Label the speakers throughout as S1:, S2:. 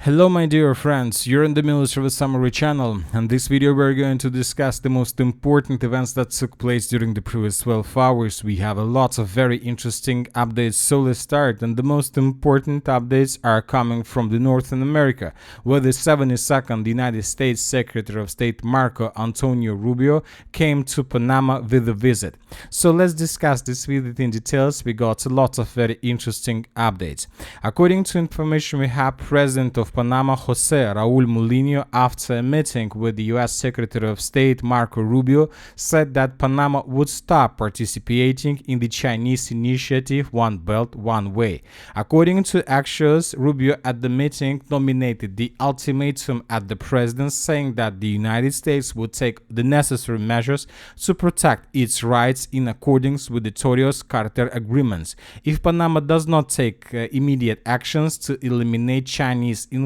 S1: Hello my dear friends, you're in the Military Summary channel, and this video we're going to discuss the most important events that took place during the previous 12 hours. We have a lot of very interesting updates, so let's start. And the most important updates are coming from the Northern America, where the 72nd United States Secretary of State Marco Antonio Rubio came to Panama with a visit. So let's discuss this visit in details. We got a lot of very interesting updates. According to information we have, President of Panama Jose Raul Mulino, after a meeting with the U.S. Secretary of State Marco Rubio, said that Panama would stop participating in the Chinese initiative One Belt, One Way. According to Axios, Rubio at the meeting nominated the ultimatum at the president, saying that the United States would take the necessary measures to protect its rights in accordance with the Torrijos Carter agreements. If Panama does not take immediate actions to eliminate Chinese influence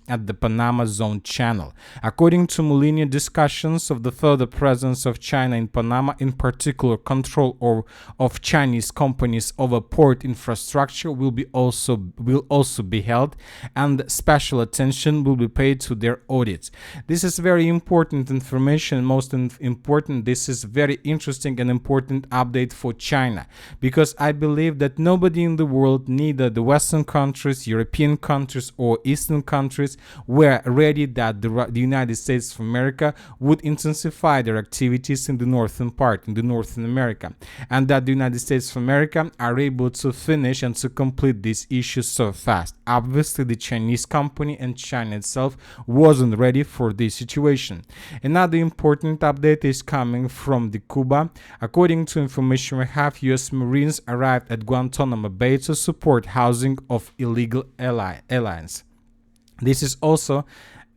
S1: at the Panama Zone Channel. According to Mulino, discussions of the further presence of China in Panama, in particular control of Chinese companies over port infrastructure, will also be held, and special attention will be paid to their audits. This is very important information. Most important, this is very interesting and important update for China, because I believe that nobody in the world, neither the Western countries, European countries, or Eastern countries, were ready that the United States of America would intensify their activities in the northern part, in the Northern America, and that the United States of America are able to finish and to complete these issues so fast. Obviously, the Chinese company and China itself wasn't ready for this situation. Another important update is coming from the Cuba. According to information we have, U.S. Marines arrived at Guantanamo Bay to support housing of illegal aliens. This is also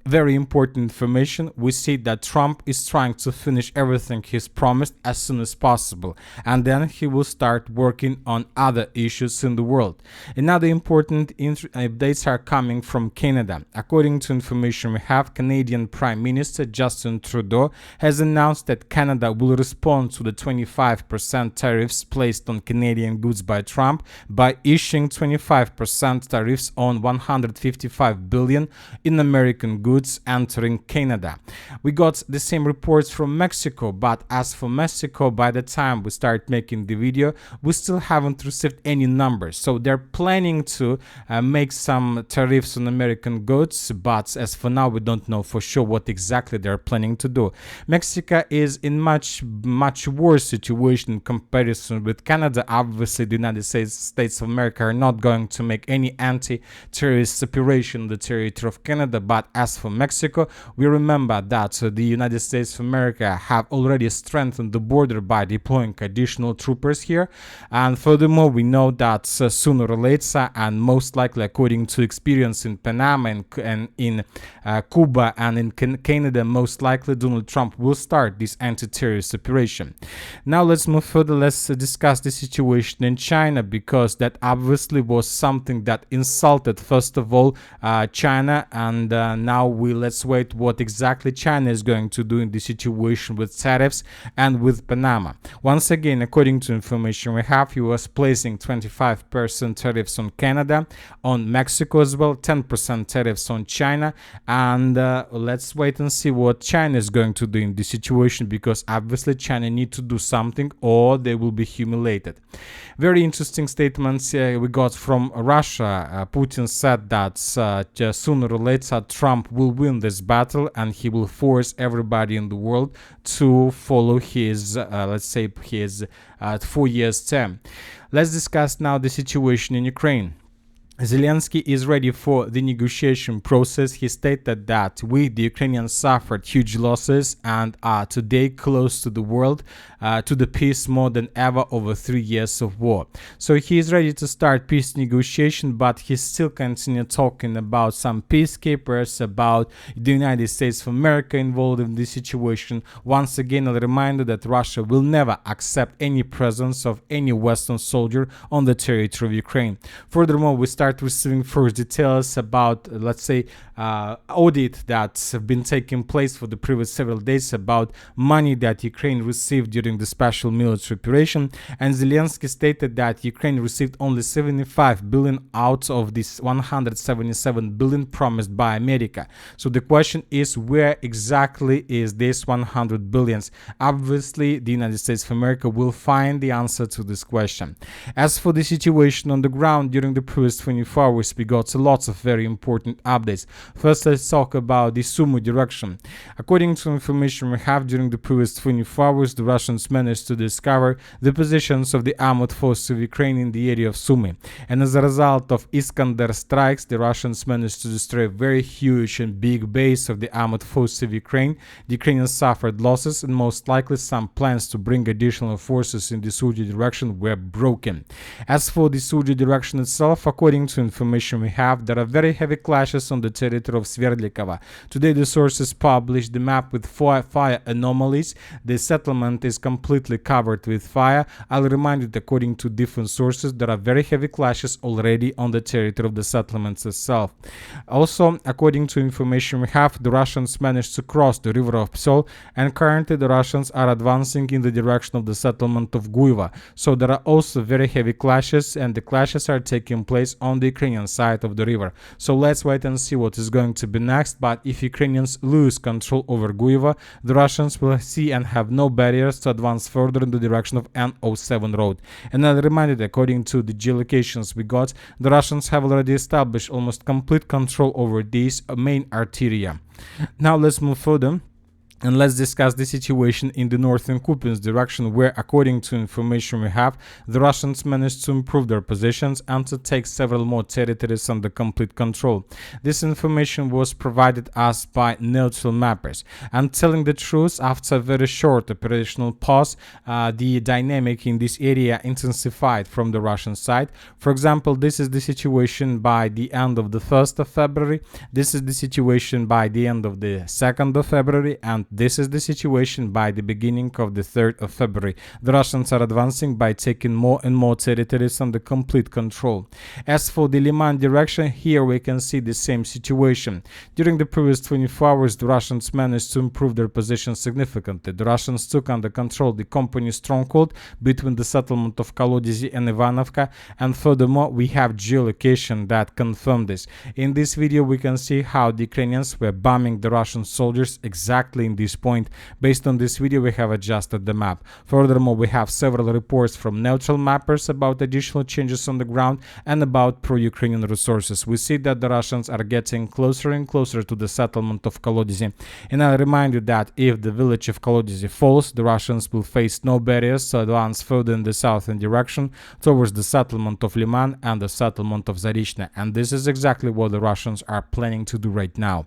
S1: very important information. We see that Trump is trying to finish everything he's promised as soon as possible, and then he will start working on other issues in the world. Another important updates are coming from Canada. According to information we have, Canadian Prime Minister Justin Trudeau has announced that Canada will respond to the 25% tariffs placed on Canadian goods by Trump by issuing 25% tariffs on $155 billion in American goods entering Canada. We got the same reports from Mexico, but as for Mexico, by the time we start making the video, we still haven't received any numbers. So they're planning to make some tariffs on American goods, but as for now, we don't know for sure what exactly they're planning to do. Mexico is in much worse situation in comparison with Canada. Obviously, the United States of America are not going to make any anti-terrorist operation on the territory of Canada, but as for Mexico, we remember that the United States of America have already strengthened the border by deploying additional troopers here, and furthermore we know that sooner or later, and most likely according to experience in Panama and in Cuba and in Canada, most likely Donald Trump will start this anti-terrorist operation. Now let's move further. Let's discuss the situation in China, because that obviously was something that insulted first of all China, and now let's wait what exactly China is going to do in this situation with tariffs and with Panama. Once again, according to information we have, he was placing 25% tariffs on Canada, on Mexico as well, 10% tariffs on China, and let's wait and see what China is going to do in this situation, because obviously China need to do something or they will be humiliated. Very interesting statements we got from Russia. Putin said that sooner or later Trump will win this battle, and he will force everybody in the world to follow his, let's say, his 4 years term. Let's discuss now the situation in Ukraine. Zelensky is ready for the negotiation process. He stated that the Ukrainians suffered huge losses and are today close to the world, to the peace more than ever over 3 years of war. So he is ready to start peace negotiation, but he still continue talking about some peacekeepers, about the United States of America involved in this situation. Once again, I'll remind you that Russia will never accept any presence of any Western soldier on the territory of Ukraine. Furthermore, we start start receiving first details about, let's say, audit that's been taking place for the previous several days about money that Ukraine received during the special military operation. And Zelensky stated that Ukraine received only 75 billion out of this 177 billion promised by America. So the question is, where exactly is this 100 billions? Obviously, the United States of America will find the answer to this question. As for the situation on the ground during the previous 24 hours, we got lots of very important updates. First, let's talk about the Sumy direction. According to information we have, during the previous 24 hours, the Russians managed to discover the positions of the armored forces of Ukraine in the area of Sumy. And as a result of Iskander strikes, the Russians managed to destroy a very huge and big base of the armored forces of Ukraine. The Ukrainians suffered losses, and most likely some plans to bring additional forces in the Sumy direction were broken. As for the Sumy direction itself, according to information we have, there are very heavy clashes on the territory of Sverdlikova. Today the sources published the map with fire anomalies. The settlement is completely covered with fire. I'll remind you that according to different sources, there are very heavy clashes already on the territory of the settlements itself. Also, according to information we have, the Russians managed to cross the river of Psol, and currently the Russians are advancing in the direction of the settlement of Guiva. So there are also very heavy clashes, and the clashes are taking place on the Ukrainian side of the river. So let's wait and see what is going to be next. But if Ukrainians lose control over Guiva, the Russians will see and have no barriers to advance further in the direction of N07 road. And I reminded, according to the geolocations we got, the Russians have already established almost complete control over these main arteria. Now let's move further. And let's discuss the situation in the northern Kupiansk direction, where, according to information we have, the Russians managed to improve their positions and to take several more territories under complete control. This information was provided us by neutral mappers. And telling the truth, after a very short operational pause, the dynamic in this area intensified from the Russian side. For example, this is the situation by the end of the 1st of February. This is the situation by the end of the 2nd of February, and this is the situation by the beginning of the 3rd of February. The Russians are advancing by taking more and more territories under complete control. As for the Liman direction, here we can see the same situation. During the previous 24 hours, the Russians managed to improve their position significantly. The Russians took under control the company stronghold between the settlement of Kolodezi and Ivanovka, and furthermore, we have geolocation that confirm this. In this video, we can see how the Ukrainians were bombing the Russian soldiers exactly in this point. Based on this video, we have adjusted the map. Furthermore, we have several reports from neutral mappers about additional changes on the ground and about pro-Ukrainian resources. We see that the Russians are getting closer and closer to the settlement of Kolodezi. And I remind you that if the village of Kolodezi falls, the Russians will face no barriers to advance further in the southern direction towards the settlement of Liman and the settlement of Zarishne. And this is exactly what the Russians are planning to do right now.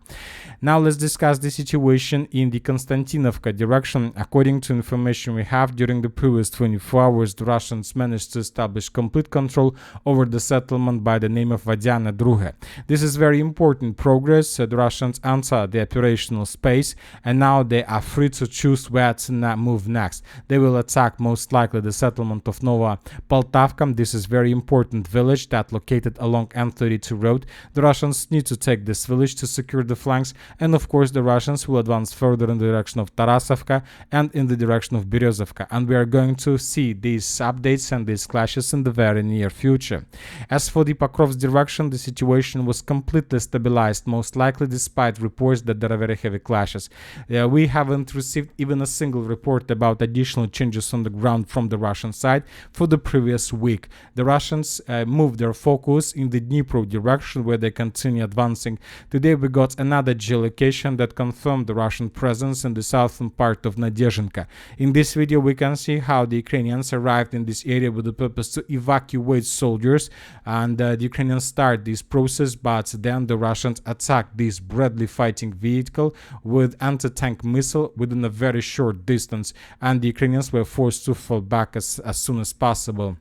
S1: Now let's discuss the situation in the Konstantinovka direction. According to information we have, during the previous 24 hours, the Russians managed to establish complete control over the settlement by the name of Vadiane Druge. This is very important progress. The Russians enter the operational space, and now they are free to choose where to move next. They will attack most likely the settlement of Nova Poltavka. This is very important village that located along N32 road. The Russians need to take this village to secure the flanks, and of course the Russians will advance further in the direction of Tarasovka and in the direction of Berezovka, and we are going to see these updates and these clashes in the very near future. As for the Pokrovsk direction, the situation was completely stabilized, most likely despite reports that there are very heavy clashes. We haven't received even a single report about additional changes on the ground from the Russian side for the previous week. The Russians moved their focus in the Dnipro direction, where they continue advancing. Today we got another geolocation that confirmed the Russian presence in the southern part of Nadezhenka. In this video we can see how the Ukrainians arrived in this area with the purpose to evacuate soldiers, and the Ukrainians start this process, but then the Russians attacked this Bradley fighting vehicle with anti-tank missile within a very short distance, and the Ukrainians were forced to fall back as soon as possible.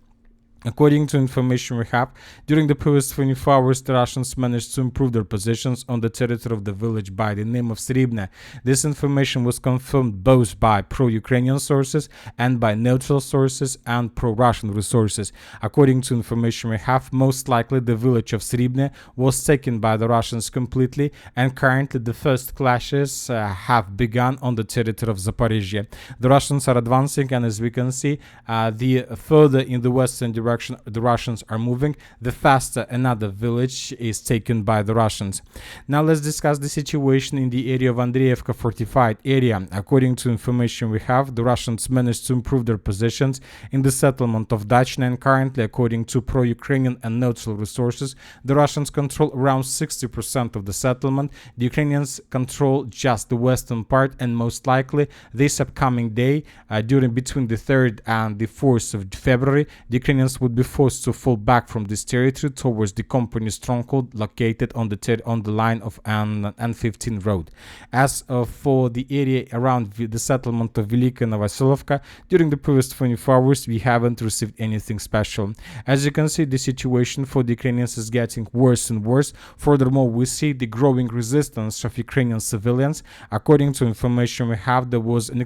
S1: According to information we have, during the previous 24 hours, the Russians managed to improve their positions on the territory of the village by the name of Sribne. This information was confirmed both by pro-Ukrainian sources and by neutral sources and pro-Russian resources. According to information we have, most likely the village of Sribne was taken by the Russians completely, and currently the first clashes have begun on the territory of Zaporizhia. The Russians are advancing, and as we can see, the further in the western direction the Russians are moving, the faster another village is taken by the Russians. Now let's discuss the situation in the area of Andreevka fortified area. According to information we have, the Russians managed to improve their positions in the settlement of Dachna, and currently, according to pro-Ukrainian and neutral resources, the Russians control around 60% of the settlement. The Ukrainians control just the western part, and most likely this upcoming day, between the 3rd and the 4th of February, the Ukrainians would be forced to fall back from this territory towards the company stronghold located on the line of N15 road. As for the area around the settlement of Velika Novosilovka, during the previous 24 hours we haven't received anything special. As you can see, the situation for the Ukrainians is getting worse and worse. Furthermore, we see the growing resistance of Ukrainian civilians. According to information we have, there was an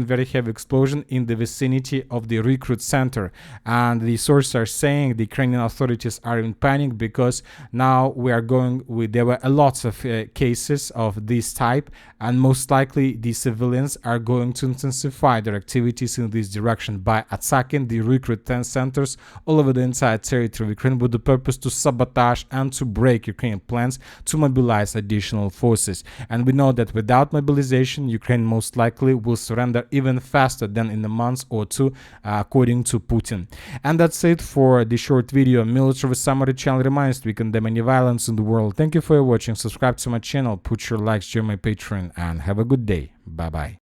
S1: very heavy explosion in the vicinity of the recruit center, and the sources are saying the Ukrainian authorities are in panic because now there were a lot of cases of this type, and most likely the civilians are going to intensify their activities in this direction by attacking the recruit centers all over the entire territory of Ukraine with the purpose to sabotage and to break Ukrainian plans to mobilize additional forces. And we know that without mobilization, Ukraine most likely will surrender even faster than in a month or two, according to Putin. And that's it for the short video. Military Summary channel reminds we condemn any violence in the world. Thank you for watching. Subscribe to my channel, put your likes, join my Patreon, and have a good day. Bye bye.